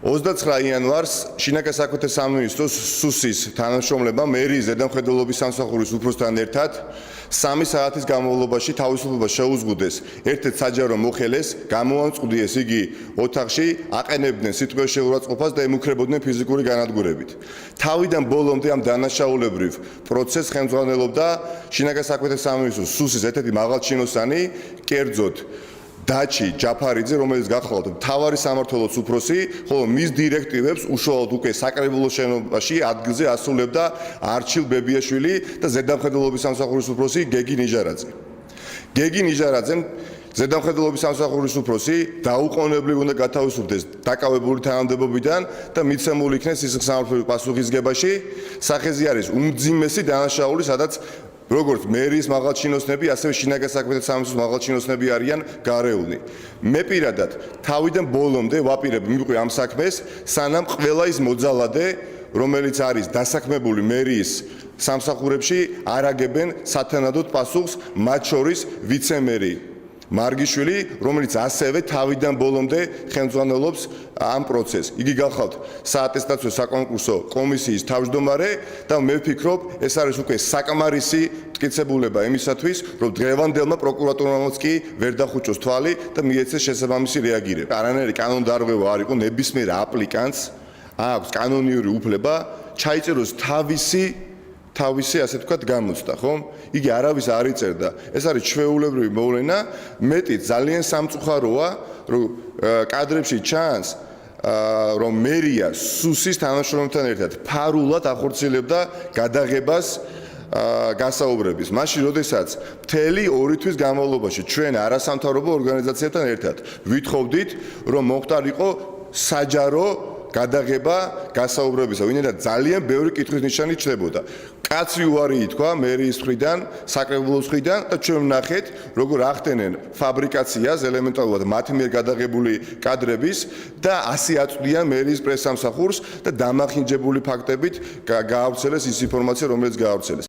29 იანვარს შინაგან საქმეთა სამინისტროს სუსის თანამშრომლებმა მერიის ზედამხედველობის სამსახურის უფროსთან ერთად 3 საათის განმავლობაში თავისუფლება შეუზღუდეს ერთ-ერთ საჯარო მოხელეს, გამოამწყვდიეს იგი ოთახში, აყენებდნენ სიტყვის შეურაცხყოფას და ემუქრებოდნენ ფიზიკური განადგურებით. თავიდან ბოლომდე ამ დანაშაულებრივ პროცესს ხელმძღვანელობდა შინაგან საქმეთა სამინისტროს სუსის ერთ-ერთი მაღალჩინოსანი, კერძოდ დაჩი ჯაფარიძე, რომელიც გახლავთ მთავარი სამმართველოს უფროსი, ხოლო მის დირექტივებს უშუალოდ უკვე საკრებულო შენობაში ადგილზე ასრულებდა არჩილ ბებიაშვილი და ზედამხედველობის სამსახურის უფროსი გეგი ნიჟარაძე. გეგი ნიჟარაძემ ზედამხედველობის სამსახურის უფროსი დაუყოვნებლივ უნდა გათავისუფლდეს დაკავებული თანამდებობიდან და მიცემული იქნეს სისხლსამართლობრივ პასუხისგებაში. სახეზე არის უმძიმესი დანაშაული, სადაც როგორც მერიის მაღალჩინოსნები, ასევე შინაგან საქმეთა სამინისტროს მაღალჩინოსნები არიან გარეული. მე პირადად თავიდან ბოლომდე ვაპირებ მიყვი ამ საქმეს, სანამ ყველა ის მოძალადე, რომელიც არის დასაქმებული მერიის სამსახურებში, არ აგებენ სათანადოდ პასუხს, მათ შორის ვიცემერი მარგიშვილი, რომელიც ასევე თავიდან ბოლომდე ხელმძღვანელობს ამ პროცესს. იგი გახლავთ საატესტაციო საკონკურსო კომისიის თავმჯდომარე და მე ვფიქრობ, ეს არის უკვე საკმარისი მტკიცებულება იმისათვის, რომ დღევანდელმა პროკურატურამაც კი ვერ დახუჭოს თვალი და მიეცეს შესაბამისი რეაგირება. არანაირი კანონდარღვევა არ იყო, ნებისმიერ აპლიკანტს აქვს კანონიური უფლება ჩაიწეროს თავისი ასე თქვათ გამოცდა, ხო? იგი არავის არ იწერდა. ეს არის ჩვეულებრივი მოვლენა, მეტიც ძალიან სამწუხაროა, რომ კადრებში ჩანს, რომ მერია სუსის თანამშრომლებთან ერთად ფარულად ახორციელებდა გადაღებას გასაუბრების. მაშინ, როდესაც მთელი 2 თვის განმავლობაში ჩვენ არასამთავრობო ორგანიზაციებთან ერთად ვითხოვდით, რომ მოხდარიყო საჯარო გადაღება გასაუბრებისა, ვინაიდან ძალიან ბევრი კითხვის ნიშანი ჩნდებოდა. კაცრი უარი ითქვა მერიის მხრიდან, საკრებულოს მხრიდან და ჩვენ ვნახეთ, როგორ ახდენენ ფაბრიკაციას ელემენტარულად მათ მიერ გადაღებული კადრების და ასე აწვდიან მერიის პრესსამსახურს და დამახინჯებული ფაქტებით გაავრცელეს ის ინფორმაცია, რომელიც გაავრცელეს.